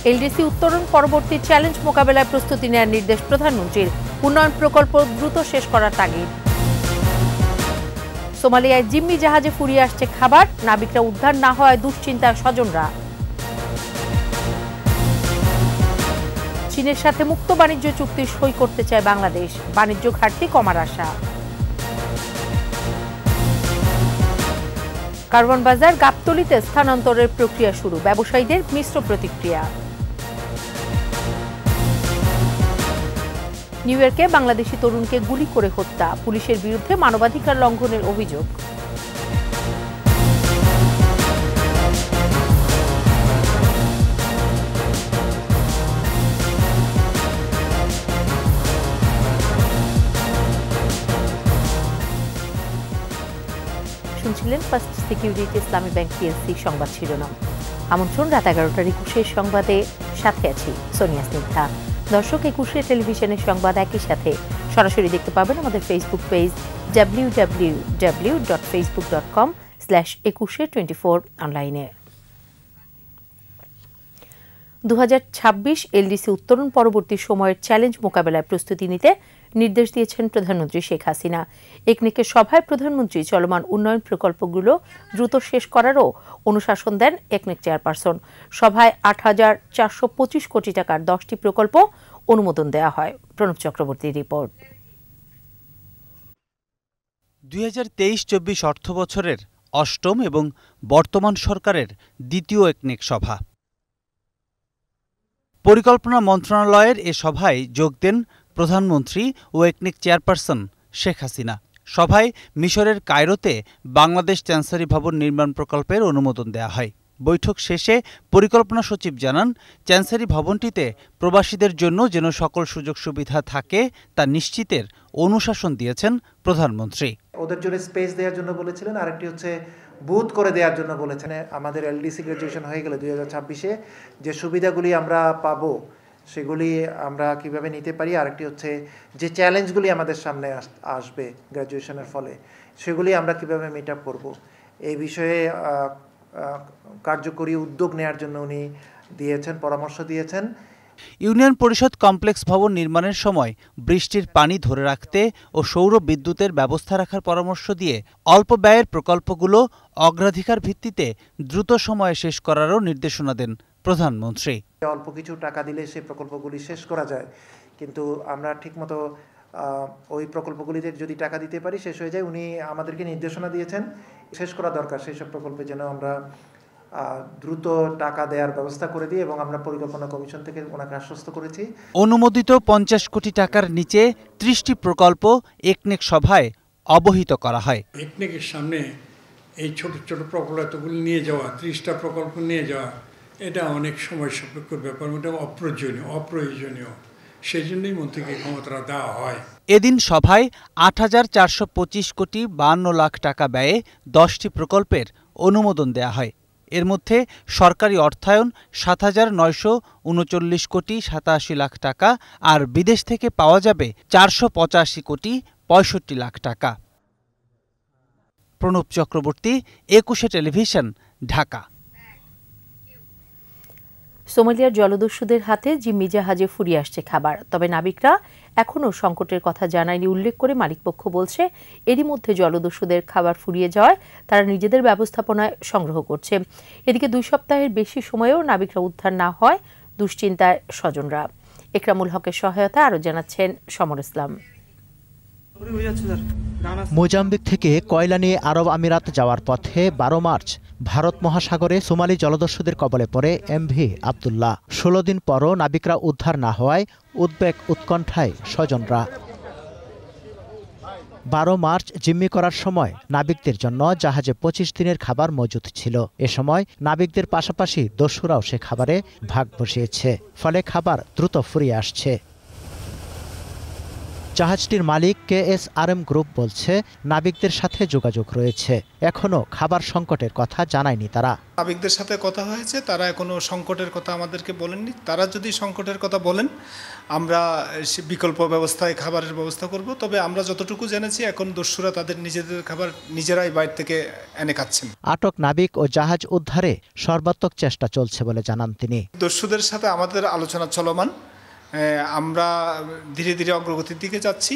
LDC উত্তরণ পরবর্তী challenge মোকাবেলায় প্রস্তুতি নেওয়ার নির্দেশ প্রধানমন্ত্রীর। উন্নয়ন প্রকল্প দ্রুত শেষ করার তাগিদ। সোমালিয়ায় জিম্মি জাহাজে ফুরিয়ে আসছে খাবার, নাবিকরা উদ্ধার না হওয়ায় দুশ্চিন্তায় স্বজনরা। চীনের সাথে মুক্ত বাণিজ্য চুক্তি সই করতে চায় বাংলাদেশ, বাণিজ্য ঘাটতি কমার আশা। কারওয়ান বাজার গাবতলীতে স্থানান্তরের প্রক্রিয়া শুরু, ব্যবসায়ীদের মিশ্র প্রতিক্রিয়া। নিউ ইয়র্কে বাংলাদেশি তরুণকে গুলি করে হত্যা, পুলিশের বিরুদ্ধে মানবাধিকার লঙ্ঘনের অভিযোগ। শুনছিলেন ফার্স্ট সিকিউরিটি ইসলামী ব্যাংক পিএলসি সংবাদ শিরোনাম। আমন্ত্রণ রাত 11টার 21 সংবাদে, সাথে আছি সোনিয়া স্নিগ্ধা। দর্শক, 21 টেলিভিশনের সংবাদ একই সাথে সরাসরি দেখতে পাবেন আমাদের ফেসবুক পেজ www.facebook.com/2124 অনলাইনে। 2026 এলডিসি উত্তরণ পরবর্তী সময়ের চ্যালেঞ্জ মোকাবেলায় প্রস্তুতি নিতে নির্দেশ দিয়েছেন প্রধানমন্ত্রী শেখ হাসিনা। একনেকের সভায় প্রধানমন্ত্রী চলমান উন্নয়ন প্রকল্পগুলো দ্রুত শেষ করারও অনুশাসন দেন একনেক চেয়ারপারসন। সভায় ৮,৪২৫ কোটি টাকার 10টি প্রকল্প অনুমোদন দেওয়া হয়। প্রণব চক্রবর্তীর রিপোর্ট। 2023-24 অর্থবছরের অষ্টম এবং বর্তমান সরকারের দ্বিতীয় একনেক সভা। পরিকল্পনা মন্ত্রণালয়ের এ সভায় যোগ দেন প্রধানমন্ত্রী ও একনেক চেয়ারপারসন শেখ হাসিনা। সভায় মিশরের কায়রোতে বাংলাদেশ চ্যান্সারি ভবন নির্মাণ প্রকল্পের অনুমোদন দেওয়া হয়। বৈঠক শেষে পরিকল্পনা সচিব জানান, চ্যান্সারি ভবনটিতে প্রবাসীদের জন্য যেন সকল সুযোগ সুবিধা থাকে তা নিশ্চিতের অনুশাসন দিয়েছেন প্রধানমন্ত্রী। ওদের জন্য স্পেস দেওয়ার জন্য বলেছিলেন, আরেকটি হচ্ছে বুথ করে দেওয়ার জন্য বলেছেন। আমাদের এলডিসি গ্র্যাজুয়েশন হয়ে গেলে 2026-এ যে সুবিধাগুলি আমরা পাবো সেগুলি আমরা কিভাবে নিতে পারি, আরেকটি হচ্ছে যে চ্যালেঞ্জগুলি আমাদের সামনে আসবে গ্র্যাজুয়েশনের ফলে সেগুলি আমরা কিভাবে মিট আপ করবো, এই বিষয়ে কার্যকরী উদ্যোগ নেওয়ার জন্য উনি পরামর্শ দিয়েছেন। ইউনিয়ন পরিষদ কমপ্লেক্স ভবন নির্মাণের সময় বৃষ্টির পানি ধরে রাখতে ও সৌর বিদ্যুতের ব্যবস্থা রাখার পরামর্শ দিয়ে অল্প ব্যয়ের প্রকল্পগুলো অগ্রাধিকার ভিত্তিতে দ্রুত সময়ে শেষ করারও নির্দেশনা দেন প্রধানমন্ত্রী। অল্প কিছু টাকা দিলে সেই প্রকল্পগুলি শেষ করা যায়, কিন্তু আমরা ঠিকমতো ওই প্রকল্পগুলিতে যদি টাকা দিতে পারি শেষ হয়ে যায়। উনি আমাদেরকে নির্দেশনা দিয়েছেন শেষ করা দরকার সেই সব প্রকল্পে, যেন আমরা দ্রুত টাকা দেওয়ার ব্যবস্থা করে দিই, এবং আমরা পরিকল্পনা কমিশন থেকে ওনাকে আশ্বস্ত করেছি। অনুমোদিত 50 কোটি টাকার নিচে 30টি প্রকল্প একনেক সভায় অবহিত করা হয়। একনেকের সামনে এই ছোট ছোট প্রকল্পগুলি নিয়ে যাওয়া, 30টা প্রকল্প নিয়ে যাওয়া, এটা অনেক সময় সাপেক্ষ ব্যাপার, এটা অপ্রয়োজনীয়। সেই জন্যই মন্ত্রীকে ক্ষমতা দেওয়া হয়। এদিন সভায় ৮,৪২৫ কোটি 52 লাখ টাকা ব্যয়ে 10টি প্রকল্পের অনুমোদন দেওয়া হয়। এর মধ্যে সরকারি অর্থায়ন ৭,৯৩৯ কোটি ৮৭ লাখ টাকা, আর বিদেশ থেকে পাওয়া যাবে 485 কোটি ৬৫ লাখ টাকা। প্রণব চক্রবর্তী, 21 টেলিভিশন, ঢাকা। সোমালিয়ার জলদস্যুদের হাতে জিম্মি জাহাজে ফুরিয়ে আসছে খাবার, তবে নাবিকরা এখনও সংকটের কথা জানায়নি উল্লেখ করে মালিকপক্ষ বলছে, এরই মধ্যে জলদস্যুদের খাবার ফুরিয়ে যাওয়ায় তারা নিজেদের ব্যবস্থাপনায় সংগ্রহ করছে। এদিকে 2 সপ্তাহের বেশি সময়েও নাবিকরা উদ্ধার না হয় দুশ্চিন্তায় স্বজনরা। একরামুল হকের সহায়তা আরও জানাচ্ছেন সমর ইসলাম। মোজাম্বিক থেকে কয়লা নিয়ে আরব আমিরাত যাওয়ার পথে 12 মার্চ ভারত মহাসাগরে সোমালি জলদস্যুদের কবলে পড়ে এমভি আবদুল্লাহ। 16 দিন পরও নাবিকরা উদ্ধার না হওয়ায় উদ্বেগ উৎকণ্ঠায় স্বজনরা। 12 মার্চ জিম্মি করার সময় নাবিকদের জন্য জাহাজে 25 দিনের খাবার মজুদ ছিল। এ সময় নাবিকদের পাশাপাশি দস্যুরাও সে খাবারে ভাগ বসিয়েছে, ফলে খাবার দ্রুত ফুরিয়ে আসছে। জাহাজটির মালিক KSRM গ্রুপ বলছে, নাবিকদের সাথে যোগাযোগ রয়েছে, এখনও খাবার সংকটের কথা জানায়নি তারা। নাবিকদের সাথে কথা হয়েছে, তারা এখনো সংকটের কথা আমাদেরকে বলেননি। তারা যদি সংকটের কথা বলেন, আমরা বিকল্প ব্যবস্থায় খাবারের ব্যবস্থা করব। তবে আমরা যতটুকু জেনেছি, এখন দস্যুরা তাদের নিজেদের খাবার নিজেরাই বাইরে থেকে এনে খাচ্ছেন। আটক নাবিক ও জাহাজ উদ্ধারে সর্বাত্মক চেষ্টা চলছে বলে জানান তিনি। দস্যুদের সাথে আমাদের আলোচনা চলমান, আমরা ধীরে ধীরে অগ্রগতির দিকে যাচ্ছি।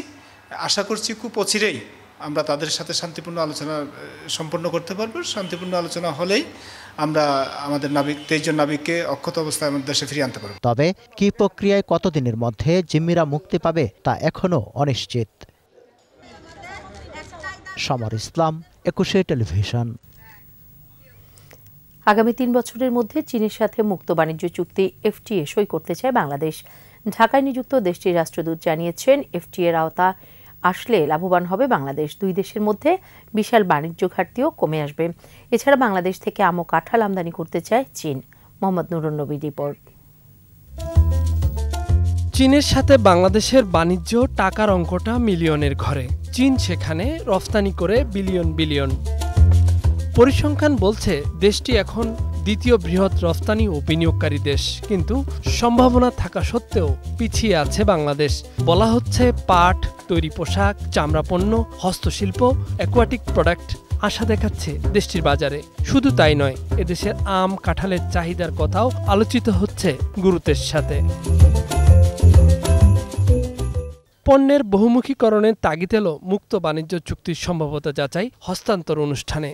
আশা করছি খুব অচিরেই আমরা তাদের সাথে শান্তিপূর্ণ আলোচনা সম্পন্ন করতে পারবো। শান্তিপূর্ণ আলোচনা হলেই আমরা আমাদের 23 জন নাবিককে অক্ষত অবস্থায় আমাদের দেশে ফিরিয়ে আনতে পারবো। তবে কি প্রক্রিয়ায় কতদিনের মধ্যে জিম্মিরা মুক্তি পাবে তা এখনও অনিশ্চিত। সমর ইসলাম, 21 টেলিভিশন। আগামী 3 বছরের মধ্যে চীনের সাথে মুক্ত বাণিজ্য চুক্তি FTA সই করতে চায় বাংলাদেশ। ঢাকায় নিযুক্ত দেশটির রাষ্ট্রদূত জানিয়েছেন, FTA এর আওতা আসলে লাভবান হবে বাংলাদেশ। দুই দেশের মধ্যে বিশাল বাণিজ্য ঘাটতিও কমে আসবে। এছাড়া বাংলাদেশ থেকে আম ও কাঁঠাল আমদানি করতে চায় চীন। মোহাম্মদ নুরুন নবী রিপোর্ট। চীনের সাথে বাংলাদেশের বাণিজ্য টাকার অঙ্কটা মিলিয়নের ঘরে। চীন সেখানে রফতানি করে বিলিয়ন বিলিয়ন। পরিসংখ্যান বলছে দেশটি এখন দ্বিতীয় বৃহৎ রফতানি ও বিনিয়োগকারী দেশ, কিন্তু সম্ভাবনা থাকা সত্ত্বেও পিছিয়ে আছে বাংলাদেশ। বলা হচ্ছে পাট, তৈরি পোশাক, চামড়া পণ্য, হস্তশিল্প, অ্যাকোয়াটিক প্রোডাক্ট আশা দেখাচ্ছে দেশটির বাজারে। শুধু তাই নয়, এদেশের আম কাঁঠালের চাহিদার কথাও আলোচিত হচ্ছে গুরুত্বের সাথে। পণ্যের বহুমুখীকরণের তাগিদ এলো মুক্ত বাণিজ্য চুক্তির সম্ভাব্যতা যাচাই হস্তান্তর অনুষ্ঠানে।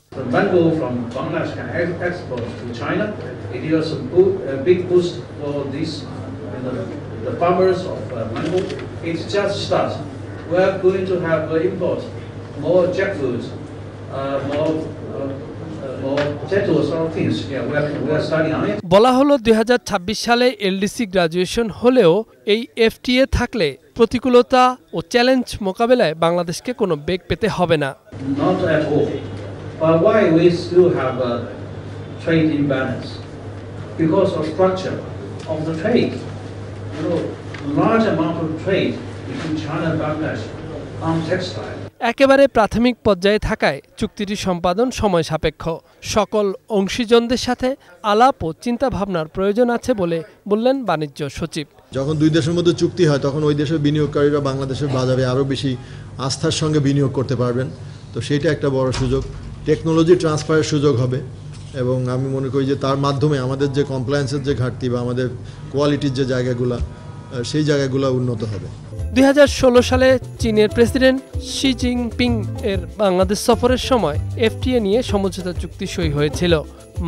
বলা হলো 2026 সালে LDC গ্রাজুয়েশন হলেও এই FTA থাকলে প্রতিকূলতা ও চ্যালেঞ্জ মোকাবেলায় বাংলাদেশকে কোনো বেগ পেতে হবে না। একেবারে প্রাথমিক পর্যায়ে থাকায় চুক্তিটি সম্পাদন সময় সাপেক্ষ। সকল অংশীজনদের সাথে আলাপ ও চিন্তা ভাবনার প্রয়োজন আছে বলে বললেন বাণিজ্য সচিব। যখন দুই দেশের মধ্যে চুক্তি হয়, তখন ওই দেশের বিনিয়োগকারীরা বাংলাদেশের বাজারে আরও বেশি আস্থার সঙ্গে বিনিয়োগ করতে পারবেন। তো সেইটা একটা বড় সুযোগ। টেকনোলজি ট্রান্সফারের সুযোগ হবে এবং আমি মনে করি যে তার মাধ্যমে আমাদের যে কমপ্লায়েন্সের যে ঘাটতি বা আমাদের কোয়ালিটির যে জায়গাগুলো, সেই জায়গাগুলো উন্নত হবে। 2016 সালে চীনের প্রেসিডেন্ট শি জিনপিং এর বাংলাদেশ সফরের সময় FTA নিয়ে সমঝোতা চুক্তি সই হয়েছিল।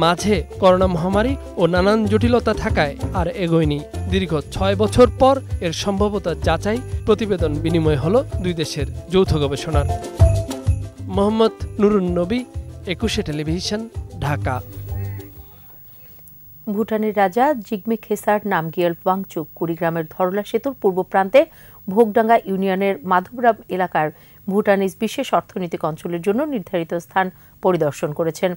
মাঝে করোনা মহামারী ও নানান জটিলতা থাকায় আর এগোয়নি। দীর্ঘ 6 বছর পর এর সম্ভাব্যতা যাচাই প্রতিবেদন বিনিময় হলো দুই দেশের যৌথ গবেষণার। মোহাম্মদ নুরুন নবী, 21 টেলিভিশন, ঢাকা। ভুটানের রাজা জিগমে খেসার নামগিয়াল ওয়াংচুক কুড়িগ্রামের ধরলা সেতুর পূর্ব প্রান্তে ভোগডাঙ্গা ইউনিয়নের মাধবরাম এলাকার ভুটানিজ বিশেষ অর্থনৈতিক অঞ্চলের জন্য নির্ধারিত স্থান পরিদর্শন করেছেন।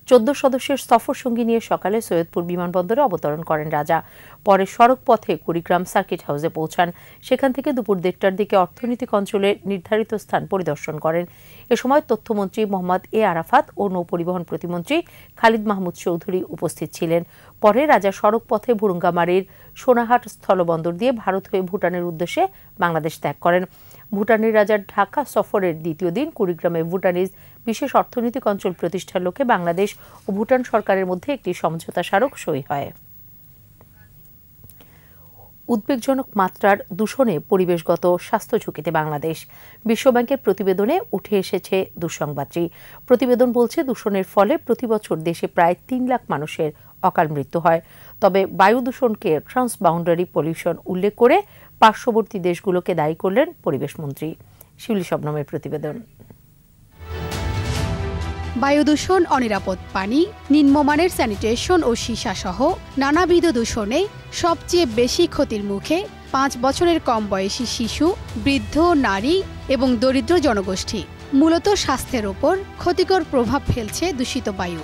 14 সদস্যের সফর সঙ্গী নিয়ে সকালে সৈয়দপুর বিমানবন্দরে অবতরণ করেন রাজা। পরে সড়ক পথে কুড়িগ্রাম সার্কিট হাউসে পৌঁছান। সেখান থেকে দুপুর 1টার দিকে অর্থনৈতিক অঞ্চলের নির্ধারিত স্থান পরিদর্শন করেন। এ সময় তথ্যমন্ত্রী মোহাম্মদ এ আরাফাত ও নৌপরিবহন প্রতিমন্ত্রী খালিদ মাহমুদ চৌধুরী উপস্থিত ছিলেন। পরে রাজা সড়ক পথে ভুরুঙ্গামারীর সোনাহাট স্থলবন্দর দিয়ে ভারত হয়ে ভুটানের উদ্দেশ্যে বাংলাদেশ ত্যাগ করেন। ভুটানের রাজার ঢাকা সফরের দ্বিতীয় দিন কুড়িগ্রামে ভুটানিজ বিশেষ অর্থনৈতিক অঞ্চল প্রতিষ্ঠার লক্ষ্যে বাংলাদেশ ও ভুটান সরকারের মধ্যে একটি সমঝোতা স্মারক সই হয়। উদ্বেগজনক মাত্রার দূষণে পরিবেশগত স্বাস্থ্য ঝুঁকিতে বাংলাদেশ। বিশ্বব্যাংকের প্রতিবেদনে উঠে এসেছে দুঃসংবাদটি। প্রতিবেদন বলছে, দূষণের ফলে প্রতিবছর দেশে প্রায় 3 লাখ মানুষের অকাল মৃত্যু হয়। তবে বায়ু দূষণকে ট্রান্সবাউন্ডারি পলিউশন উল্লেখ করে পার্শ্ববর্তী দেশগুলোকে দায়ী করলেন পরিবেশমন্ত্রী। শিউলি শবনমের প্রতিবেদন। বায়ু দূষণ, অনিরাপদ পানি, নিম্নমানের স্যানিটেশন ও সীসা সহ নানাবিধ দূষণে সবচেয়ে বেশি ক্ষতির মুখে 5 বছরের কম বয়সী শিশু, বৃদ্ধ, নারী এবং দরিদ্র জনগোষ্ঠী। মূলত স্বাস্থ্যের ওপর ক্ষতিকর প্রভাব ফেলছে দূষিত বায়ু।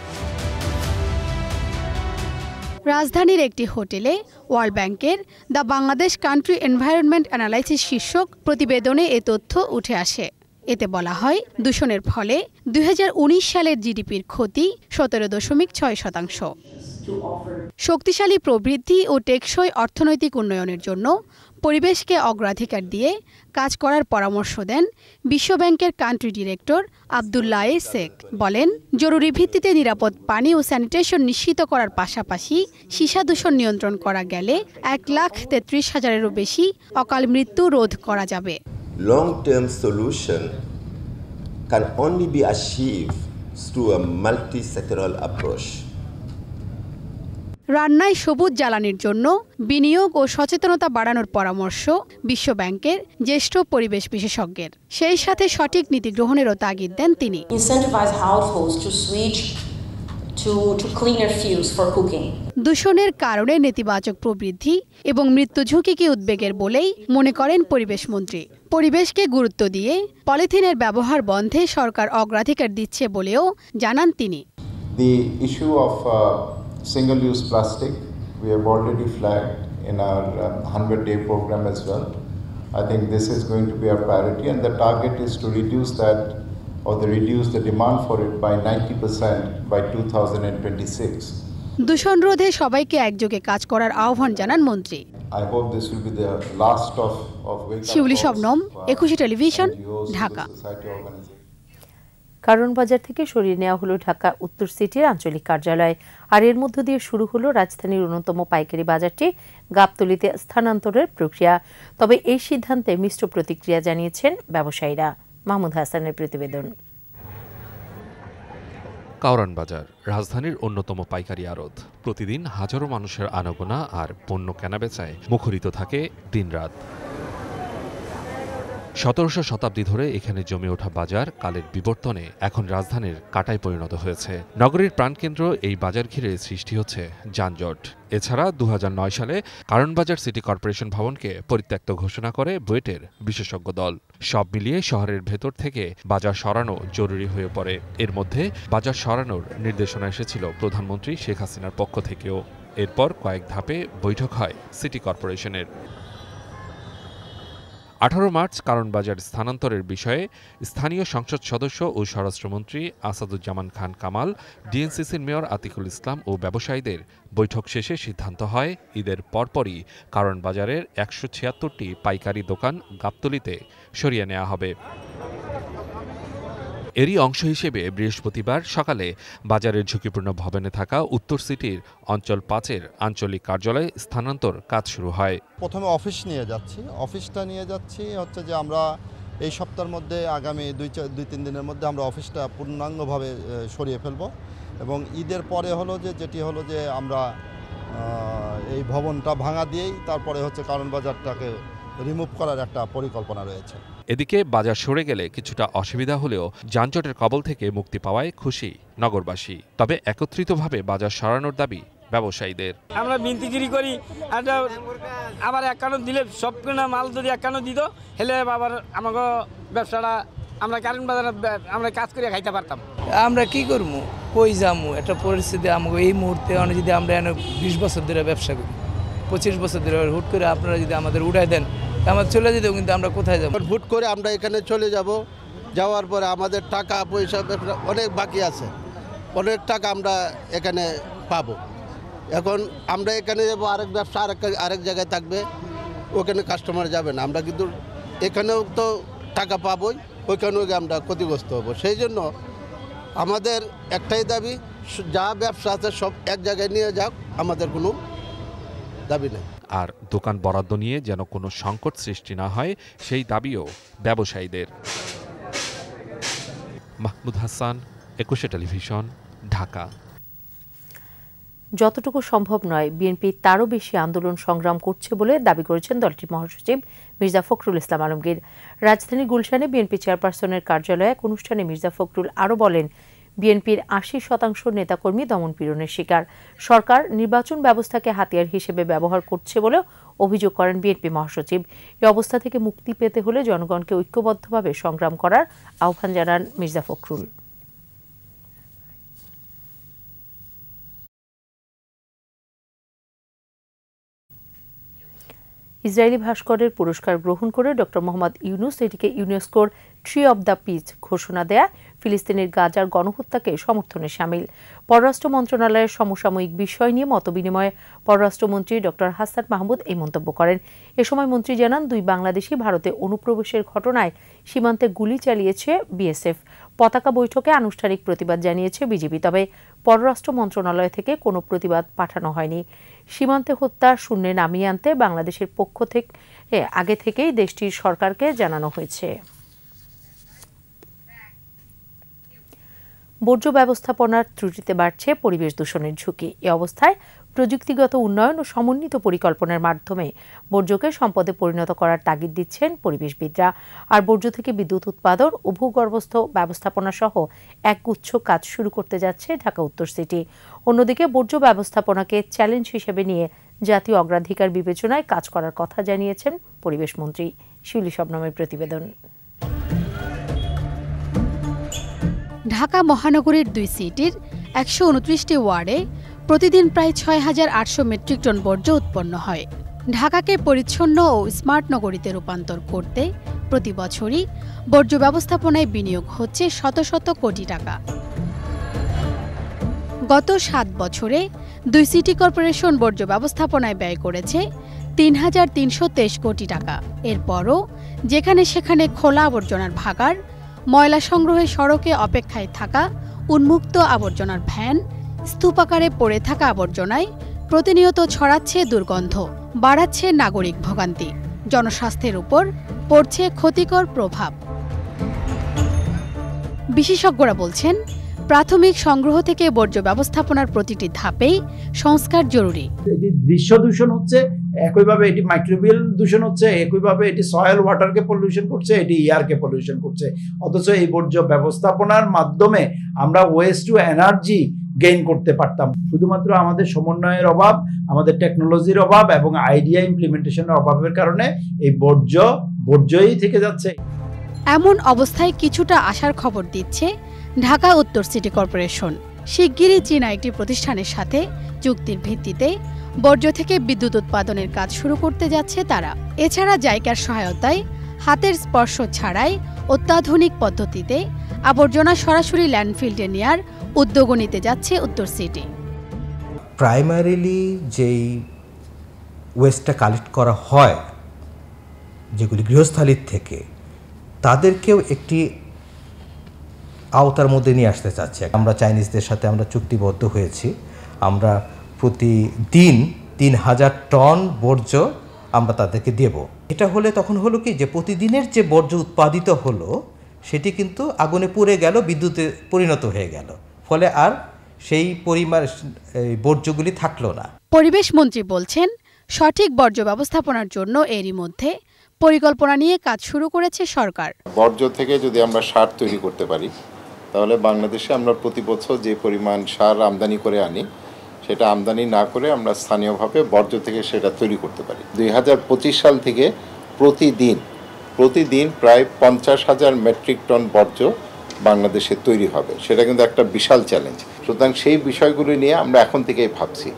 রাজধানীর একটি হোটেলে ওয়ার্ল্ড ব্যাংকের the Bangladesh country environment analysis শীর্ষক প্রতিবেদনে এ তথ্য উঠে আসে। এতে বলা হয়, দূষণের ফলে ২০১৯ সালের জিডিপির ক্ষতি ১৭.৬%। শক্তিশালী প্রবৃদ্ধি ও টেকসই অর্থনৈতিক উন্নয়নের জন্য পরিবেশকে অগ্রাধিকার দিয়ে কাজ করার পরামর্শ দেন বিশ্বব্যাংকের কান্ট্রি ডিরেক্টর আব্দুল্লাহ শেখ। বলেন, জরুরি ভিত্তিতে নিরাপদ পানি ও স্যানিটেশন নিশ্চিত করার পাশাপাশি সীসা দূষণ নিয়ন্ত্রণ করা গেলে ১,৩৩,০০০-এরও বেশি অকাল মৃত্যু রোধ করা যাবে। Long-term solution can only be achieved through a multi-sectoral approach. রান্নায় সবুজ জ্বালানির জন্য বিনিয়োগ ও সচেতনতা বাড়ানোর পরামর্শ বিশ্বব্যাংকের জ্যেষ্ঠ পরিবেশ বিশেষজ্ঞের। সেই সাথে সঠিক নীতি গ্রহণেরও তাগিদ দেন তিনি। Incentivize households to switch to cleaner fuels for cooking. দূষণের কারণে নেতিবাচক প্রবৃদ্ধি এবং মৃত্যু ঝুঁকিকে উদ্বেগের বলেই মনে করেন পরিবেশ মন্ত্রী। পরিবেশকে গুরুত্ব দিয়ে পলিথিনের ব্যবহার বন্ধে সরকার অগ্রাধিকার দিচ্ছে বলেও জানান তিনি। The issue of single-use plastic, we have already flagged in our 100-day program as well. I think this is going to be our priority, and the target is to reduce that or reduce the demand for it by 90% by 2026. দূষণ রোধে সবাইকে একযোগে কাজ করার আহ্বান জানান মন্ত্রী। I hope this will be the last of Shiuli Shabnam, ২১ television, Dhaka. কারণ বাজার থেকে সরিয়ে নেওয়া হলো ঢাকা উত্তর সিটির আঞ্চলিক কার্যালয়। আর এর মধ্য দিয়ে শুরু হলো রাজধানীর অন্যতম পাইকারি বাজারটি গাবতলীতে স্থানান্তরের প্রক্রিয়া। তবে এই সিদ্ধান্তে মিশ্র প্রতিক্রিয়া জানিয়েছেন ব্যবসায়ীরা। মাহমুদ হাসানের প্রতিবেদন। কারণ বাজার রাজধানীর অন্যতম পাইকারি আড়ত। প্রতিদিন হাজারো মানুষের আনাগোনা আর পণ্য কেনাবেচায় মুখরিত থাকে দিনরাত। ১৭শ শতাব্দী ধরে এখানে জমে ওঠা বাজার কালের বিবর্তনে এখন রাজধানীর কাঁটায় পরিণত হয়েছে। নগরীর প্রাণকেন্দ্র এই বাজার ঘিরে সৃষ্টি হচ্ছে যানজট। এছাড়া ২০০৯ সালে কারণ বাজার সিটি কর্পোরেশন ভবনকে পরিত্যক্ত ঘোষণা করে বুয়েটের বিশেষজ্ঞ দল। সব মিলিয়ে শহরের ভেতর থেকে বাজার সরানো জরুরি হয়ে পড়ে। এর মধ্যে বাজার সরানোর নির্দেশনা এসেছিল প্রধানমন্ত্রী শেখ হাসিনার পক্ষ থেকেও। এরপর কয়েক ধাপে বৈঠক হয় সিটি কর্পোরেশনের। ১৮ মার্চ কারণ বাজার স্থানান্তরের বিষয়ে স্থানীয় সংসদ সদস্য ও স্বরাষ্ট্রমন্ত্রী আসাদুজ্জামান খান কামাল, ডিএনসিসির মেয়র আতিকুল ইসলাম ও ব্যবসায়ীদের বৈঠক শেষে সিদ্ধান্ত হয় ঈদের পরপরই কারণ বাজারের ১৭৬টি পাইকারি দোকান গাবতলীতে সরিয়ে নেওয়া হবে। এরই অংশ হিসেবে বৃহস্পতিবার সকালে বাজারের ঝুঁকিপূর্ণ ভবনে থাকা উত্তর সিটির অঞ্চল ৫-এর আঞ্চলিক কার্যালয়ে স্থানান্তর কাজ শুরু হয়। প্রথমে অফিস নিয়ে যাচ্ছি, অফিসটা নিয়ে যাচ্ছি হচ্ছে যে আমরা এই সপ্তাহের মধ্যে আগামী ২-৩ দিনের মধ্যে আমরা অফিসটা পূর্ণাঙ্গভাবে সরিয়ে ফেলব এবং ঈদের পরে হলো যেটি হলো যে আমরা এই ভবনটা ভাঙা দিয়েই তারপরে হচ্ছে কারণ বাজারটাকে রিমুভ করার একটা পরিকল্পনা রয়েছে। এদিকে বাজার সরে গেলে কিছুটা অসুবিধা হলেও যানজটের কবল থেকে মুক্তি পাওয়ায় খুশি নগরবাসী। তবে একত্রিতভাবে বাজার সরানোর দাবি ব্যবসায়ীদের। আমরা বিনতিগিরি করি, আবার একান্ন দিলে সব মাল যদি একান্ন দিত হেলে আবার আমাকে ব্যবসাটা আমরা কারণ বাজারে আমরা কাজ করে খাইতে পারতাম। আমরা কি করবো, কই যাবো, একটা পরিস্থিতি আমাকে এই মুহূর্তে যদি আমরা ২০ বছর ধরে ব্যবসা করি, ২৫ বছর ধরে হুট করে আপনারা যদি আমাদের উঠাই দেন আমরা চলে যেত, কিন্তু আমরা কোথায় যাবো? হুট করে আমরা এখানে চলে যাব, যাওয়ার পরে আমাদের টাকা পয়সা অনেক বাকি আছে, অনেক টাকা আমরা এখানে পাবো। এখন আমরা এখানে যাবো, আরেক ব্যবসা আরেক জায়গায় থাকবে, ওখানে কাস্টমার যাবে না। আমরা কিন্তু এখানেও তো টাকা পাবোই, ওইখানেও আমরা ক্ষতিগ্রস্ত হব। সেই জন্য আমাদের একটাই দাবি, যা ব্যবসা আছে সব এক জায়গায় নিয়ে যাক, আমাদের কোনো দাবি নেই। আর দোকান বরাদ্দ নিয়ে যেন কোনো সংকট সৃষ্টি না হয় সেই দাবিও ব্যবসায়ীদের। মাহমুদ হাসান, ২১ টেলিভিশন, ঢাকা। যতটুকু সম্ভব নয়, বিএনপি তারও বেশি আন্দোলন সংগ্রাম করছে বলে দাবি করেছেন দলটির মহাসচিব মির্জা ফখরুল ইসলাম আলমগীর। রাজধানীর গুলশানে বিএনপি চেয়ারপারসনের কার্যালয়ে এক অনুষ্ঠানে মির্জা ফখরুল আরও বলেন, বিএনপির ৮০% নেতাকর্মী দমন-পীড়নের শিকার। সরকার নির্বাচন ব্যবস্থাকে হাতিয়ার হিসেবে ব্যবহার করছে বলে অভিযোগ করেন বিএনপি মহাসচিব। এই অবস্থা থেকে মুক্তি পেতে হলে জনগণকে ঐক্যবদ্ধভাবে সংগ্রাম করার আহ্বান জানান মির্জা ফখরুল। ইসরায়েলি ভাস্করের পুরস্কার গ্রহণ করে ডক্টর মোহাম্মদ ইউনুস এটিকে ইউনেস্কোর ট্রি অব দ্য পিস ঘোষণা দেয়া ফিলিস্তিনের গাজার গণহত্যাকে সমর্থনে সামিল। পররাষ্ট্র মন্ত্রণালয়ের সমসাময়িক বিষয় নিয়ে মতবিনিময়ে পররাষ্ট্রমন্ত্রী ডক্টর হাসান মাহমুদ এই মন্তব্য করেন। এ সময় মন্ত্রী জানান, 2 বাংলাদেশি ভারতে অনুপ্রবেশের ঘটনায় সীমান্তে গুলি চালিয়েছে বিএসএফ। পতাকা বৈঠকে আনুষ্ঠানিক প্রতিবাদ জানিয়েছে বিজেপি, তবে পররাষ্ট্র মন্ত্রণালয় থেকে কোনো প্রতিবাদ পাঠানো হয়নি। সীমান্তে হত্যা শূন্যে নামিয়ে আনতে বাংলাদেশের পক্ষ থেকে আগে থেকেই দেশটির সরকারকে জানানো হয়েছে। বর্জ্য ব্যবস্থাপনার ত্রুটিতে বাড়ছে পরিবেশ দূষণের ঝুঁকি। এ অবস্থায় প্রযুক্তিগত উন্নয়ন ও সমন্বিত পরিকল্পনার মাধ্যমে বর্জ্যকে সম্পদে পরিণত করার তাগিদ দিচ্ছেন পরিবেশবিদরা। আর বর্জ্য থেকে বিদ্যুৎ উৎপাদন ও ভূগর্ভস্থ ব্যবস্থাপনা সহ একগুচ্ছ কাজ শুরু করতে যাচ্ছে ঢাকা উত্তর সিটি। অন্যদিকে বর্জ্য ব্যবস্থাপনাকে চ্যালেঞ্জ হিসেবে নিয়ে জাতীয় অগ্রাধিকার বিবেচনায় কাজ করার কথা জানিয়েছেন পরিবেশমন্ত্রী। শিউলি শবনমের প্রতিবেদন। ঢাকা মহানগরীর 2 সিটির 129টি ওয়ার্ডে প্রতিদিন প্রায় 6,800 মেট্রিক টন বর্জ্য উৎপন্ন হয়। ঢাকাকে পরিচ্ছন্ন ও স্মার্ট নগরীতে রূপান্তর করতে প্রতি বছরই বর্জ্য ব্যবস্থাপনায় বিনিয়োগ হচ্ছে শত শত কোটি টাকা। গত 7 বছরে 2 সিটি কর্পোরেশন বর্জ্য ব্যবস্থাপনায় ব্যয় করেছে 3,323 কোটি টাকা। এরপরও যেখানে সেখানে খোলা আবর্জনার ভাগাড়, ময়লা সংগ্রহে সড়কে অপেক্ষায় থাকা উন্মুক্ত আবর্জনার ভ্যান, স্তূপাকারে পড়ে থাকা আবর্জনায় প্রতিনিয়ত ছড়াচ্ছে দুর্গন্ধ, বাড়াচ্ছে নাগরিক ভোগান্তি, জনস্বাস্থ্যের উপর পড়ছে ক্ষতিকর প্রভাব। বিশেষজ্ঞরা বলছেন, প্রাথমিক সংগ্রহ থেকে বর্জ্য ব্যবস্থাপনার প্রতিটি ধাপেই সংস্কার জরুরি। এটি দৃশ্য দূষণ হচ্ছে, একইভাবে এটি মাইক্রোবিয়াল দূষণ হচ্ছে, একইভাবে এটি সয়েল ওয়াটারকে পলিউশন করছে, এটি এয়ারকে পলিউশন করছে। অথচ এই বর্জ্য ব্যবস্থাপনার মাধ্যমে আমরা ওয়েস্ট টু এনার্জি গেইন করতে পারতাম। শুধুমাত্র আমাদের সমন্বয়ের অভাব, আমাদের টেকনোলজির অভাব এবং আইডিয়া ইমপ্লিমেন্টেশনের অভাবের কারণে এই বর্জ্যই থেকে যাচ্ছে। এমন অবস্থায় কিছুটা আশার খবর দিচ্ছে ঢাকা উত্তর সিটি কর্পোরেশন। শিগগিরই চীনা একটি প্রতিষ্ঠানের সাথে চুক্তির ভিত্তিতে বর্জ্য থেকে বিদ্যুৎ উৎপাদনের কাজ শুরু করতে যাচ্ছে তারা। এছাড়া জাইকার সহায়তায় হাতের স্পর্শ ছাড়াই অত্যাধুনিক পদ্ধতিতে আবর্জনা সরাসরি ল্যান্ডফিল্ডে নেয়ার উদ্যোগও নিতে যাচ্ছে উত্তর সিটি। প্রাইমারিলি যেই ওয়েস্টটা কালেক্ট করা হয়, যেগুলি গৃহস্থালির থেকে, তাদেরকেও একটি আওতার মধ্যে নিয়ে আসতে চাচ্ছে। আমরা চাইনিজদের সাথে আমরা চুক্তিবদ্ধ হয়েছি, আমরা প্রতিদিন 3,000 টন বর্জ্য আমরা তাদেরকে দেব। এটা হলে তখন হলো কি, যে প্রতিদিনের যে বর্জ্য উৎপাদিত হলো সেটি কিন্তু আগুনে পুড়ে গেল, বিদ্যুতে পরিণত হয়ে গেল, ফলে আর সেই পরিমাণ বর্জ্যগুলি থাকলো না। পরিবেশ মন্ত্রী বলছেন, সঠিক বর্জ্য ব্যবস্থাপনার জন্য এরই মধ্যে পরিকল্পনা নিয়ে কাজ শুরু করেছে সরকার। বর্জ্য থেকে যদি আমরা সার তৈরি করতে পারি, তাহলে বাংলাদেশে আমরা প্রতি বছর যে পরিমাণ সার আমদানি করে আনি, সেটা আমদানি না করে আমরা স্থানীয়ভাবে বর্জ্য থেকে সেটা তৈরি করতে পারি। 2025 সাল থেকে প্রতিদিন প্রায় 50,000 মেট্রিক টন বর্জ্য বাংলাদেশে তৈরি হবে। সেটা কিন্তু একটা বিশাল চ্যালেঞ্জ। সুতরাং সেই বিষয়গুলি নিয়ে আমরা এখন থেকেই ভাবছি।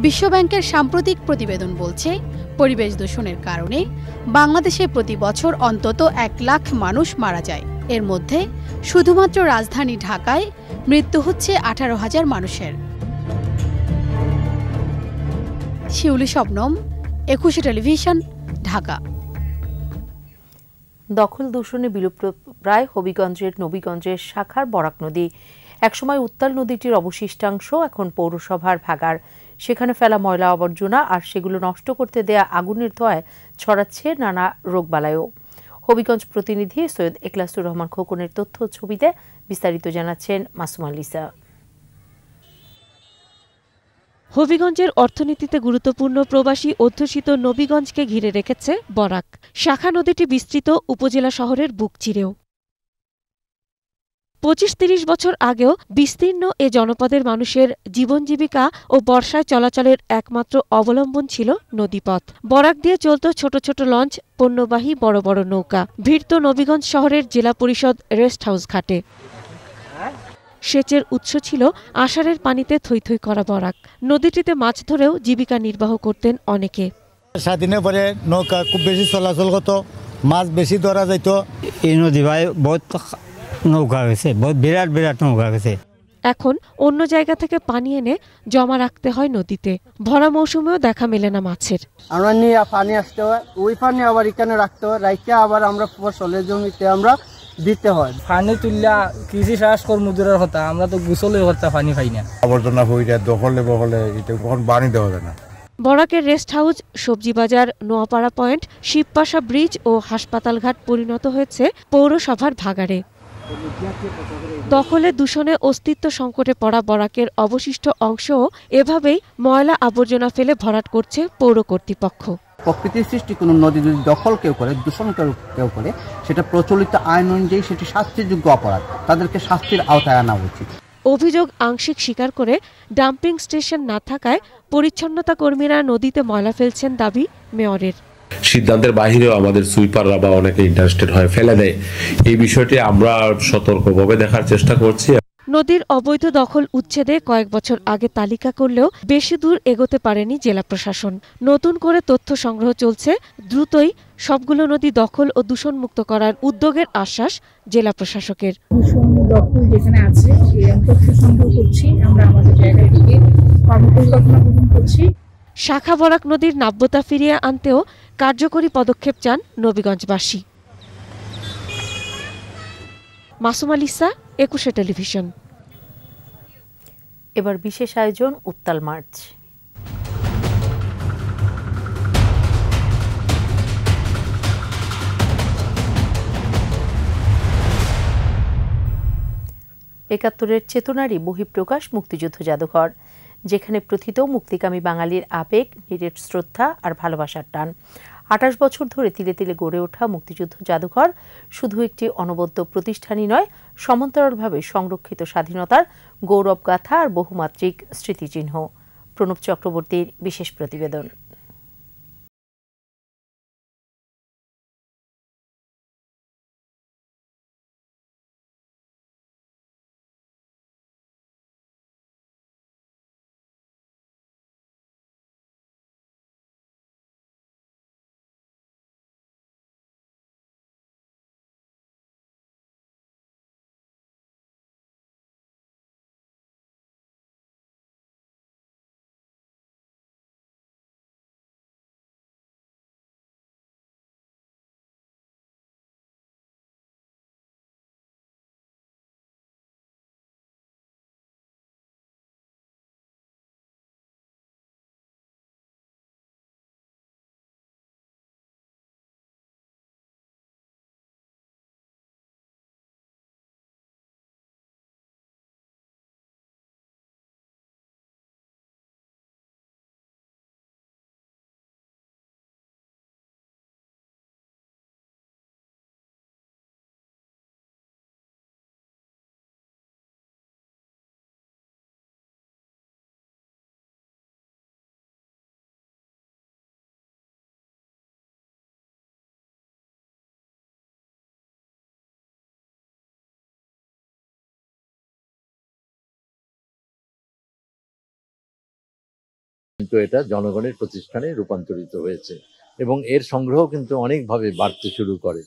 বিশ্বব্যাংকের সাম্প্রতিক প্রতিবেদন বলছে, পরিবেশ দূষণের কারণে বাংলাদেশে প্রতি বছর অন্তত 1 লাখ মানুষ মারা যায়। এর মধ্যে শুধুমাত্র রাজধানী ঢাকায় মৃত্যু হচ্ছে 18,000 মানুষের। শিউলি শবনম, 21 টেলিভিশন, ঢাকা। দখল দূষণে বিলুপ্ত প্রায় হবিগঞ্জের নবীগঞ্জের শাখার বরাক নদী। একসময় উত্তাল নদীটির অবশিষ্টাংশ এখন পৌরসভার ভাগাড়। সেখানে ফেলা ময়লা আবর্জনা আর সেগুলো নষ্ট করতে দেয়া আগুনের ধোঁয়ায় ছড়াচ্ছে নানা রোগবালাইও। হবিগঞ্জ প্রতিনিধি সৈয়দ এখলাসুর রহমান খোকনের তথ্য ছবিতে বিস্তারিত জানাচ্ছেন মাসুমা লিসা। হবিগঞ্জের অর্থনীতিতে গুরুত্বপূর্ণ প্রবাসী অধ্যুষিত নবীগঞ্জকে ঘিরে রেখেছে বরাক। শাখা নদীটি বিস্তৃত উপজেলা শহরের বুক চিরেও। 25-30 বছর আগেও বিস্তীর্ণ এ জনপদের মানুষের জীবন জীবিকা ও বর্ষায় চলাচলের একমাত্র অবলম্বন ছিল নদীপথ। বরাক দিয়ে চলত ছোট ছোট লঞ্চ, পণ্যবাহী বড় বড় নৌকা। ভিড়ত নবীগঞ্জ শহরের জেলা পরিষদ রেস্ট হাউস ঘাটে। সেচের উৎস ছিল আষাঢ়ের পানিতে থই থই করা বরাক। নদীটিতে মাছ ধরেও জীবিকা নির্বাহ করতেন অনেকে। স্বাধীনের পরে নৌকা খুব বেশি চলাচল করতো, মাছ বেশি ধরা যাইতো। এই নদী ভাই বহুত নৌকা গেছে, বহুত বিরাট বিরাট নৌকা গেছে। এখন অন্য জায়গা থেকে পানি এনে জমা রাখতে হয় নদীতে। ভরা মৌসুমেও দেখা মেলে না মাছের। আমরা নিয়ে পানি আসতে হয়, ওই পানি আবার এখানে রাখতে হয়, রাখতে আবার আমরা ফসলের জমিতে আমরা দিতে হয়। পানি তুললা কৃষি চাষ কর্ম দূরের কথা, আমরা তো গোসলের কথা পানি পাই না। আবর্জনা হয়ে যায়, দখলে বহলে এটা কখন পানি দেওয়া যায় না। বরাকের রেস্ট হাউস, সবজি বাজার, নোয়াপাড়া পয়েন্ট, শিবপাশা ব্রিজ ও হাসপাতাল ঘাট পরিণত হয়েছে পৌরসভার ভাগাড়ে। দখলে দূষণে অস্তিত্ব সংকটে পড়া বরাকের অবশিষ্ট অংশও এভাবেই ময়লা আবর্জনা ফেলে ভরাট করছে পৌর কর্তৃপক্ষ। প্রকৃতির সৃষ্টি কোনো নদী যদি দখল কেউ করে, দূষণ কেউ করে, সেটা প্রচলিত আইন অনুযায়ী সেটি শাস্তিযোগ্য অপরাধ, তাদেরকে শাস্তির আওতায় আনা উচিত। অভিযোগ আংশিক স্বীকার করে ডাম্পিং স্টেশন না থাকায় পরিচ্ছন্নতা কর্মীরা নদীতে ময়লা ফেলছেন দাবি মেয়রের। সিদ্ধান্তের বাহিরেও আমাদের সুইপাররা বা অনেকে ইন্টারেস্টেড হয়ে ফেলে দেয়, এই বিষয়টি আমরা সতর্কভাবে দেখার চেষ্টা করছি। নদীর অবৈধ দখল উচ্ছেদে কয়েক বছর আগে তালিকা করলেও বেশি দূর এগোতে পারেনি জেলা প্রশাসন। নতুন করে তথ্য সংগ্রহ চলছে, দ্রুতই সবগুলো নদী দখল ও দূষণমুক্ত করার উদ্যোগের আশ্বাস জেলা প্রশাসকের। দূষণ দখল যেখানে আছে তথ্য সংগ্রহ করছি, আমরা আমাদের জায়গা থেকে কর্মপরিকল্পনা গ্রহণ করছি। শাখা বরাক নদীর নাব্যতা ফিরিয়ে আনতেও কার্যকরী পদক্ষেপ চান নবীগঞ্জবাসী। মাসুম আলিসা, 21 টেলিভিশন। এবার বিশেষ আয়োজন উত্তাল মার্চ। একাত্তরের চেতনারই বহিঃপ্রকাশ মুক্তিযুদ্ধ জাদুঘর, যেখানে প্রথিত মুক্তিকামী বাঙালির আবেগ, নিরেট শ্রদ্ধা আর ভালোবাসার টান। 28 বছর ধরে তিলে তিলে গড়ে ওঠা মুক্তিযুদ্ধ জাদুঘর শুধু একটি অনবদ্য প্রতিষ্ঠানই নয়, সমান্তরালভাবে সংরক্ষিত স্বাধীনতার গৌরবগাথা আর বহুমাত্রিক স্মৃতিচিহ্ন। প্রণব চক্রবর্তীর বিশেষ প্রতিবেদন। কিন্তু এটা জনগণের প্রতিষ্ঠানে রূপান্তরিত হয়েছে এবং এর সংগ্রহ কিন্তু অনেকভাবে বাড়তে শুরু করে।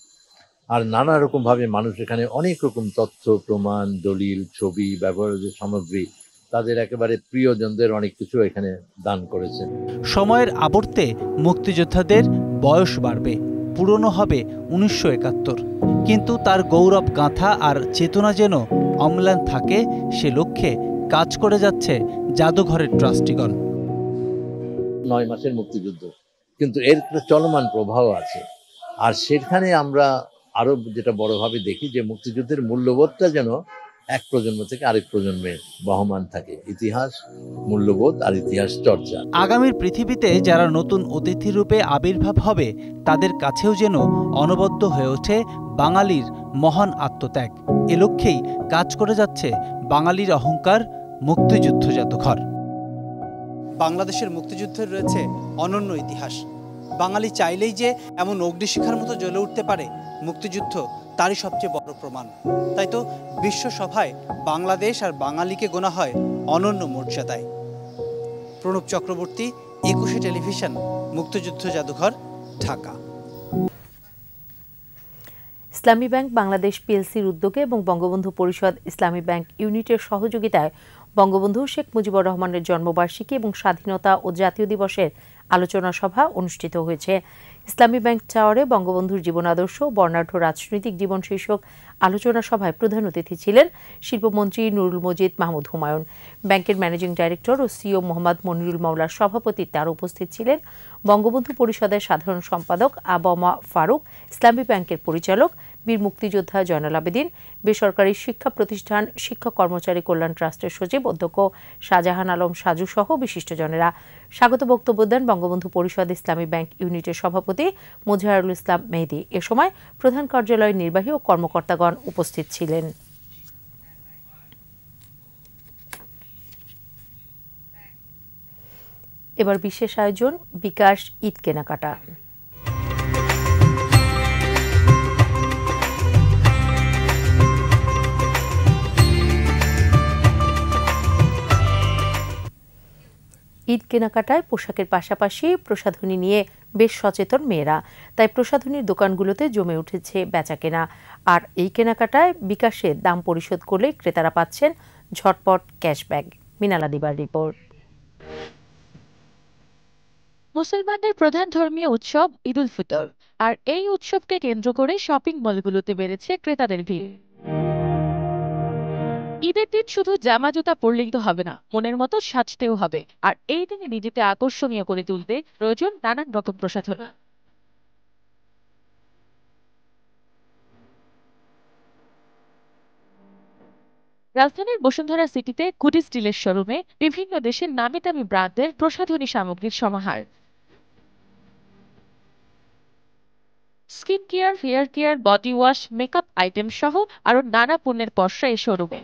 আর নানা রকমভাবে মানুষ এখানে অনেক রকম তথ্য, প্রমাণ, দলিল, ছবি, ব্যবহার্য সামগ্রী, তাদের একেবারে প্রিয়জনদের অনেক কিছু এখানে দান করেছেন। সময়ের আবর্তে মুক্তিযোদ্ধাদের বয়স বাড়বে, পুরনো হবে 1971, কিন্তু তার গৌরব গাঁথা আর চেতনা যেন অম্লান থাকে, সে লক্ষ্যে কাজ করে যাচ্ছে জাদুঘরের ট্রাস্টিগণ। 9 মাসের মুক্তিযুদ্ধ, কিন্তু এর একটা চলমান প্রভাব আছে। আর সেখানে আমরা আরো যেটা বড়ভাবে দেখি যে মুক্তিযুদ্ধের মূল্যবোধটা যেন এক প্রজন্ম থেকে আরেক প্রজন্মে বহমান থাকে, ইতিহাস, মূল্যবোধ আর ইতিহাস চর্চা। আগামীর পৃথিবীতে যারা নতুন অতিথি রূপে আবির্ভাব হবে, তাদের কাছেও যেন অনবদ্য হয়ে ওঠে বাঙালির মহান আত্মত্যাগ। এ লক্ষ্যেই কাজ করে যাচ্ছে বাঙালির অহংকার মুক্তিযুদ্ধ জাদুঘর। বাংলাদেশের মুক্তিযুদ্ধের রয়েছে অনন্য ইতিহাস। বাঙালি চাইলেই যে এমন অগ্নিশিখার মতো জ্বলে উঠতে পারে, মুক্তিযুদ্ধ তারই সবচেয়ে বড় প্রমাণ। তাই তো বিশ্ব সভায় বাংলাদেশ আর বাঙালিকে গোনা হয় অনন্য মর্যাদায়। প্রণব চক্রবর্তী, একুশে টেলিভিশন, মুক্তিযুদ্ধ জাদুঘর, ঢাকা। ইসলামী ব্যাংক বাংলাদেশ পিএলসির উদ্যোগে এবং বঙ্গবন্ধু পরিষদ ইসলামী ব্যাংক ইউনিটের সহযোগিতায় বঙ্গবন্ধু শেখ মুজিবুর রহমানের জন্মবার্ষিকী এবং স্বাধীনতা ও জাতীয় দিবসের আলোচনা সভা অনুষ্ঠিত হয়েছে। ইসলামী ব্যাংক টাওয়ারে বঙ্গবন্ধুর জীবনাদর্শ, বর্ণাঢ্য রাজনৈতিক জীবন শীর্ষক আলোচনা সভায় প্রধান অতিথি ছিলেন শিল্পমন্ত্রী নুরুল মজিদ মাহমুদ হুমায়ুন। ব্যাংকের ম্যানেজিং ডাইরেক্টর ও সিইও মোহাম্মদ মনিরুল মাওলার সভাপতিত্বে আরও উপস্থিত ছিলেন বঙ্গবন্ধু পরিষদের সাধারণ সম্পাদক আবমা ফারুক, ইসলামী ব্যাংকের পরিচালক বীর মুক্তিযোদ্ধা জয়নাল আবেদিন, বেসরকারি শিক্ষা প্রতিষ্ঠান শিক্ষক কর্মচারী কল্যাণ ট্রাস্টের সচিব অধ্যক্ষ শাহজাহান আলম সাজু সহ বিশিষ্টজনেরা। স্বাগত বক্তব্য দেন বঙ্গবন্ধু পরিষদ ইসলামী ব্যাংক ইউনিটের সভাপতি মোজাহারুল ইসলাম মেহেদী। এ সময় প্রধান কার্যালয়ের নির্বাহী ও কর্মকর্তাগণ উপস্থিত ছিলেন। এবার বিশেষ আয়োজন বিকাশ ঈদ কেনাকাটা। ঈদ কেনাকাটায় পোশাকের পাশাপাশি প্রসাধনী নিয়ে বেশ সচেতন মেয়েরা, তাই প্রসাধনীর দোকানগুলোতে জমে উঠেছে বেচাকেনা। আর এই কেনাকাটায় বিকাশে দাম পরিশোধ করলে ক্রেতারা পাচ্ছেন ঝটপট ক্যাশব্যাক। মিনালা দিবার রিপোর্ট। মুসলমানদের প্রধান ধর্মীয় উৎসব ঈদ উল ফিতর, আর এই উৎসবকে কেন্দ্র করে শপিং মলগুলোতে বেড়েছে ক্রেতাদের ভিড়। ঈদের দিন শুধু জামা জুতা পরলেই তো হবে না, মনের মতো সাজতেও হবে। আর এই দিনে নিজেকে আকর্ষণীয় করে তুলতে প্রয়োজন নানান রকম প্রসাধনী। রাজধানীর বসুন্ধরা সিটিতে গুডি স্টিলের শোরুমে বিভিন্ন দেশের নামি দামি ব্র্যান্ডের প্রসাধনী সামগ্রীর সমাহার। Skin care, hair care, body wash, makeup item সহ আরো নানা পণ্যের পসরা এই শোরুমে।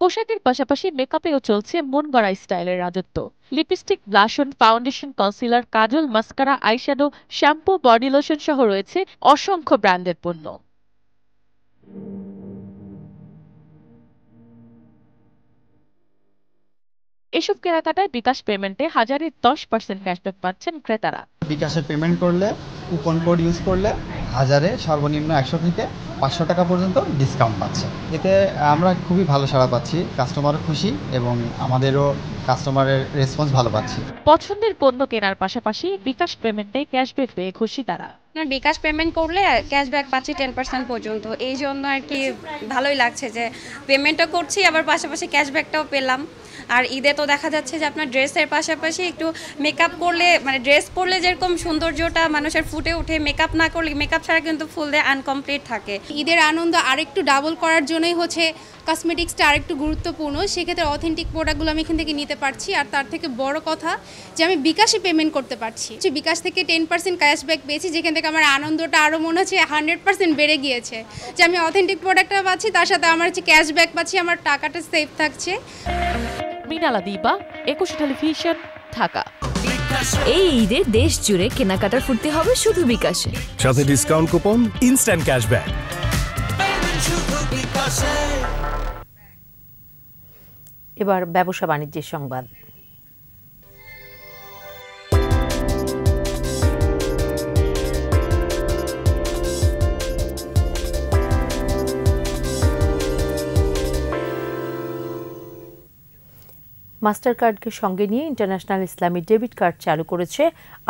পোশাকের পাশাপাশি মেকআপেও চলছে মন গড়া স্টাইলের রাজত্ব। লিপস্টিক, ব্লাশন, foundation, concealer, kajal, mascara, eyeshadow, shampoo, body lotion সহ রয়েছে অসংখ্য ব্র্যান্ডের পণ্য। এসব কেনাকাটায় বিকাশ পেমেন্টে 1000% ক্যাশব্যাক পাচ্ছেন ক্রেতারা। বিকাশে পেমেন্ট করলে, কুপন কোড ইউজ করলে 1000-এ সর্বনিম্ন 100 থেকে 500 টাকা পর্যন্ত ডিসকাউন্ট পাচ্ছে। এতে আমরা খুবই ভালো সাড়া পাচ্ছি, কাস্টমারও খুশি এবং আমাদেরও কাস্টমারের রেসপন্স ভালো পাচ্ছি। পছন্দের পণ্য কেনার পাশাপাশি বিকাশ পেমেন্টে ক্যাশব্যাক পেয়ে খুশি তারা। বিকাশ পেমেন্ট করলে ক্যাশব্যাক পাচ্ছি 10% পর্যন্ত। এই জন্য আর কি ভালোই লাগছে যে পেমেন্টও করছি, আবার পাশাপাশি ক্যাশব্যাকটাও পেলাম। আর ঈদে তো দেখা যাচ্ছে যে আপনার ড্রেসের পাশাপাশি একটু মেকআপ করলে, মানে ড্রেস পরলে যেরকম সৌন্দর্যটা মানুষের ফুটে ওঠে, মেকআপ না করলে, মেকআপ ছাড়া কিন্তু ফুল দিয়ে আনকমপ্লিট থাকে। ঈদের আনন্দ আরেকটু ডাবল করার জন্যই হচ্ছে কসমেটিক্সটা আরেকটু গুরুত্বপূর্ণ। সেক্ষেত্রে অথেন্টিক প্রোডাক্টগুলো আমি এখান থেকে নিতে পারছি। আর তার থেকে বড় কথা যে আমি বিকাশে পেমেন্ট করতে পারছি। বিকাশ থেকে 10% ক্যাশব্যাক পেয়েছি, যেখান থেকে আমার আনন্দটা আরও মনে হচ্ছে 100% বেড়ে গিয়েছে। যে আমি অথেন্টিক প্রোডাক্টটা পাচ্ছি, তার সাথে আমার হচ্ছে ক্যাশব্যাক পাচ্ছি, আমার টাকাটা সেভ থাকছে। মিনালা দিবা, একুশে টেলিভিশন, ঢাকা। এই ঈদে দেশ জুড়ে কেনাকাটার ফুর্তি হবে শুধু বিকাশে, সাথে ডিসকাউন্ট কুপন, ইনস্ট্যান্ট ক্যাশব্যাক। এবার ব্যবসা বাণিজ্যের সংবাদ। মাস্টার কার্ডকে সঙ্গে নিয়ে ইন্টারন্যাশনাল ইসলামী ডেবিট কার্ড চালু করেছে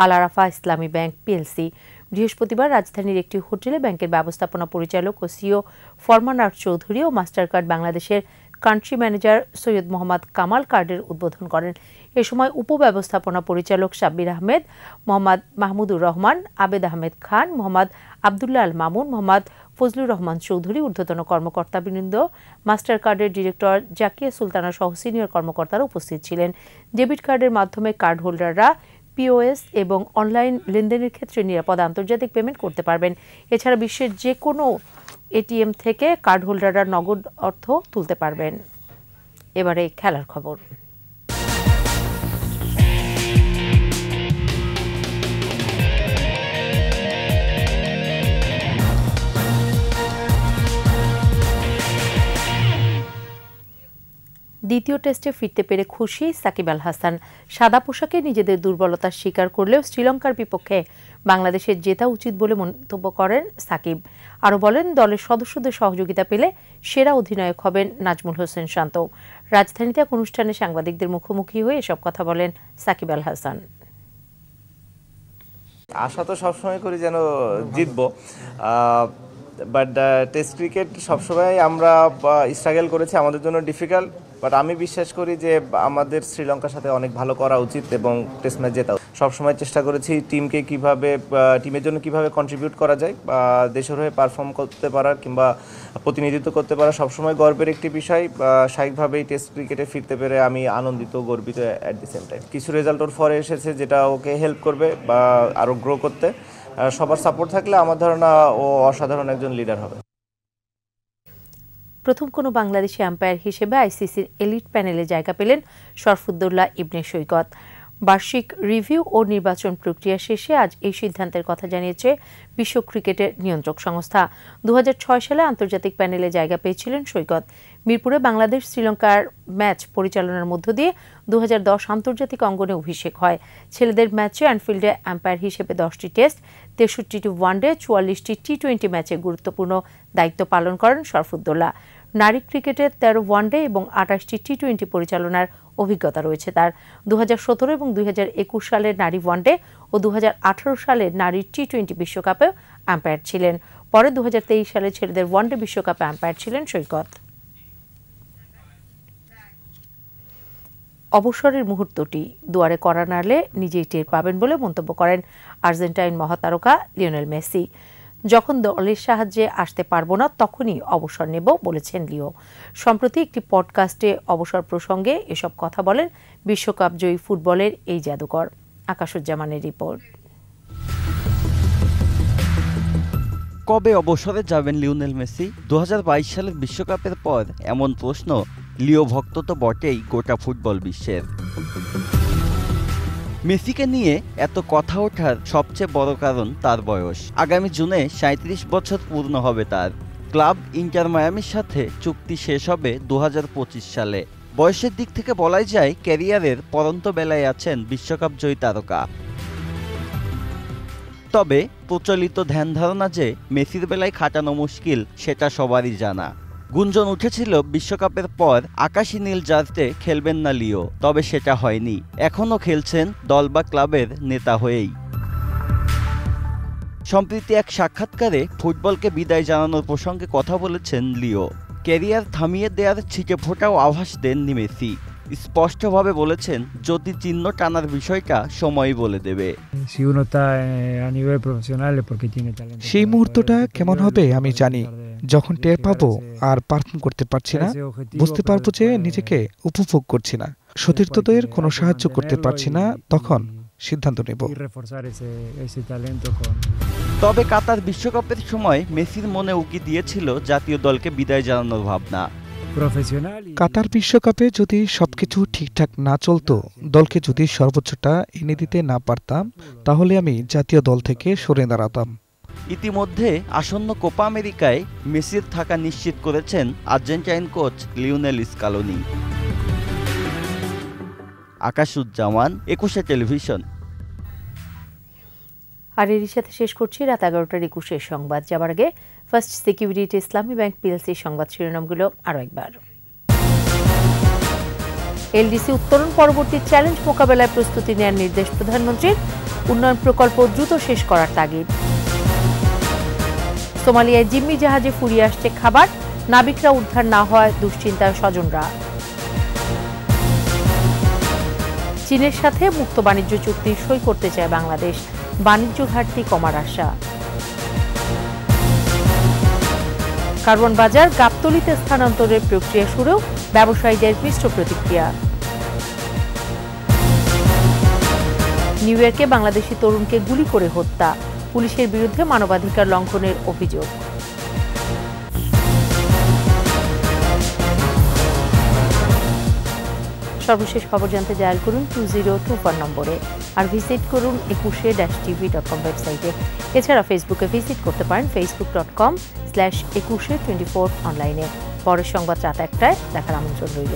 আল আরাফা ইসলামী ব্যাংক পিএলসি। বৃহস্পতিবার রাজধানীর একটি হোটেলে ব্যাংকের ব্যবস্থাপনা পরিচালক ও সিইও ফরমান আর্ট চৌধুরী ও মাস্টার কার্ড বাংলাদেশের কান্ট্রি ম্যানেজার সৈয়দ মোহাম্মদ কামাল কার্ডের উদ্বোধন করেন। এ সময় উপব্যবস্থাপনা পরিচালক সাব্বির আহমেদ, মোহাম্মদ মাহমুদুর রহমান, আবেদ আহমেদ খান, মোহাম্মদ আবদুল্লাহ আল মামুন, মোহাম্মদ ফজলুর রহমান চৌধুরী, ঊর্ধ্বতন কর্মকর্তাবৃন্দ, মাস্টার কার্ডের ডিরেক্টর জাকিয়া সুলতানা সহ সিনিয়র কর্মকর্তারা উপস্থিত ছিলেন। ডেবিট কার্ডের মাধ্যমে কার্ড হোল্ডাররা পিওএস এবং অনলাইন লেনদেনের ক্ষেত্রে নিরাপদ আন্তর্জাতিক পেমেন্ট করতে পারবেন। এছাড়া বিশ্বের যে কোনো এটিএম থেকে কার্ড হোল্ডাররা নগদ অর্থ তুলতে পারবেন। এবারে খেলার খবর। দ্বিতীয় টেস্টে ফিরতে পেরে খুশি সাকিব আল হাসান। সাদা পোশাকে নিজেদের দুর্বলতা স্বীকার করলেও শ্রীলঙ্কার বিপক্ষে বাংলাদেশের জেতা উচিত বলে মন্তব্য করেন সাকিব। আরও বলেন, দলের সদস্যদের সহযোগিতা পেলে সেরা অধিনায়ক হবেন নাজমুল হোসেন শান্ত। রাজধানীতে এক অনুষ্ঠানে সাংবাদিকদের মুখোমুখি হয়ে এসব কথা বলেন সাকিব আল হাসান। আশা তো সবসময় করি যেন জিতবো, বাট টেস্ট ক্রিকেট সবসময় আমরা স্ট্রাগল করেছি, আমাদের জন্য ডিফিকাল্ট। বাট আমি বিশ্বাস করি যে আমাদের শ্রীলঙ্কার সাথে অনেক ভালো করা উচিত এবং টেস্ট ম্যাচ জেতা। সবসময় চেষ্টা করেছি টিমকে কিভাবে, টিমের জন্য কিভাবে কন্ট্রিবিউট করা যায়, দেশের হয়ে পারফর্ম করতে পারা কিংবা প্রতিনিধিত্ব করতে পারা সবসময় গর্বের একটি বিষয়। স্বাভাবিকভাবেই টেস্ট ক্রিকেটে ফিরতে পেরে আমি আনন্দিত, গর্বিত অ্যাট দি সেম টাইম। কিছু রেজাল্ট ওর পরে এসেছে যেটা ওকে হেল্প করবে বা আরও গ্রো করতে। সবার সাপোর্ট থাকলে আমার ধারণা ও অসাধারণ একজন লিডার হবে। প্রথম কোনো বাংলাদেশি আম্পায়ার হিসেবে আইসিসির এলিট প্যানেলে জায়গা পেলেন শরফুদ্দৌলা ইবনে সৈকত। বার্ষিক রিভিউ ও নির্বাচন প্রক্রিয়া শেষে আজ এই সিদ্ধান্তের কথা জানিয়েছে বিশ্ব ক্রিকেটের নিয়ন্ত্রক সংস্থা। 2006 সালে আন্তর্জাতিক প্যানেলে জায়গা পেয়েছিলেন সৈকত। মিরপুরে বাংলাদেশ শ্রীলঙ্কার ম্যাচ পরিচালনার মধ্য দিয়ে 2010 আন্তর্জাতিক অঙ্গনে অভিষেক হয়। ছেলেদের ম্যাচে অ্যানফিল্ডে আম্পায়ার হিসেবে 10টি টেস্ট, 63টি ওয়ানডে, 44টি টি-20 ম্যাচে গুরুত্বপূর্ণ দায়িত্ব পালন করেন শরফুদ্দৌলা। নারী ক্রিকেটে 13 ওয়ানডে এবং 28টি টি-20 পরিচালনার অভিজ্ঞতা রয়েছে তার। 2017 এবং 2021 সালের নারী ওয়ানডে ও 2018 সালের নারী টি-20 বিশ্বকাপেও আম্পায়ার ছিলেন। পরে 2023 সালে ছেলেদের ওয়ানডে বিশ্বকাপে আম্পায়ার ছিলেন সৈকত। অবসরের মুহূর্তটি দুয়ারে কড়া নাড়লে নিজেই টের পাবেন বলে মন্তব্য করেন আর্জেন্টাইন মহাতারকা লিওনেল মেসি। যখন দলের সাহায্যে আসতে পারবো না তখনই অবসর নেব বলেছেন লিও। সম্প্রতি একটি পডকাস্টে অবসর প্রসঙ্গে এসব কথা বলেন বিশ্বকাপ জয়ী ফুটবলের এই জাদুকর। আকাশুজ্জামানের রিপোর্ট। কবে অবসরে যাবেন লিওনেল মেসি? 2022 সালের বিশ্বকাপের পর এমন প্রশ্ন লিও ভক্ত তো বটেই গোটা ফুটবল বিশ্বের। মেসিকে নিয়ে এত কথা ওঠার সবচেয়ে বড় কারণ তার বয়স। আগামী জুনে 37 বছর পূর্ণ হবে তার। ক্লাব ইন্টার মায়ামির সাথে চুক্তি শেষ হবে 2025 সালে। বয়সের দিক থেকে বলাই যায় ক্যারিয়ারের পরন্ত বেলায় আছেন বিশ্বকাপ জয়ী তারকা। তবে প্রচলিত ধ্যান ধারণা যে মেসির বেলায় খাটানো মুশকিল সেটা সবারই জানা। গুঞ্জন উঠেছিল বিশ্বকাপের পর আকাশী নীল জার্সিতে খেলবেন না লিও, তবে সেটা হয়নি। এখনও খেলছেন দল বা ক্লাবের নেতা হয়েই। সম্প্রতি এক সাক্ষাৎকারে ফুটবলকে বিদায় জানানোর প্রসঙ্গে কথা বলেছেন লিও। ক্যারিয়ার থামিয়ে দেওয়ার ছিটে ফোটাও আভাস দেননি মেসি। স্পষ্টভাবে বলেছেন যদি চিহ্ন টানার বিষয়টা সময়ই বলে দেবে। সেই মুহূর্তটা কেমন হবে আমি জানি। যখন টের পাবো আর পারফর্ম করতে পারছি না, বুঝতে পারবো যে নিজেকে উপভোগ করছি না, সতীর্থদের কোনো সাহায্য করতে পারছি না, তখন সিদ্ধান্ত নেব। তবে কাতার বিশ্বকাপের সময় মেসির মনে উকি দিয়েছিল জাতীয় দলকে বিদায় জানানোর ভাবনা। কাতার বিশ্বকাপে যদি সবকিছু ঠিকঠাক না চলতো, দলকে যদি সর্বোচ্চটা এনে দিতে না পারতাম, তাহলে আমি জাতীয় দল থেকে সরে দাঁড়াতাম। ইতিমধ্যে আসন্ন কোপা আমেরিকায় মেসির থাকা নিশ্চিত করেছেন Argentine coach Lionel Scaloni. Akashuzzaman, 21 television. আর এরই সাথে শেষ করছি রাত 11টার 21 সংবাদ। যাবার আগে ফার্স্ট সিকিউরিটি ইসলামী ব্যাংক পিএলসি সংবাদ শিরোনামগুলো আরও একবার। এলডিসি উত্তরণ পরবর্তী চ্যালেঞ্জ মোকাবেলায় প্রস্তুতি নেওয়ার নির্দেশ প্রধানমন্ত্রীর। উন্নয়ন প্রকল্প দ্রুত শেষ করার তাগিদ। সোমালিয়ায় জিম্মি জাহাজে ফুরিয়ে আসছে খাবার, নাবিকরা উদ্ধার না হওয়ায় দুশ্চিন্তায় স্বজনরা। চীনের সাথে মুক্ত বাণিজ্য চুক্তি সই করতে চায় বাংলাদেশ, বাণিজ্য ঘাটতি কমার আশা। কার্বন বাজার গাবতলীতে স্থানান্তরের প্রক্রিয়া শুরু, ব্যবসায়ীদের মিশ্র প্রতিক্রিয়া। নিউ ইয়র্কে বাংলাদেশি তরুণকে গুলি করে হত্যা, পুলিশের বিরুদ্ধে মানবাধিকার লঙ্ঘনের অভিযোগ। সর্বশেষ খবর জানতে ডায়াল করুন 2024 নম্বরে, আর ভিজিট করুন 21-tv.com ওয়েবসাইটে। এছাড়া ফেসবুকে ভিজিট করতে পারেন facebook.com/2124 অনলাইনে। পরের সংবাদ রাত 1টায় দেখার আমন্ত্রণ রইল।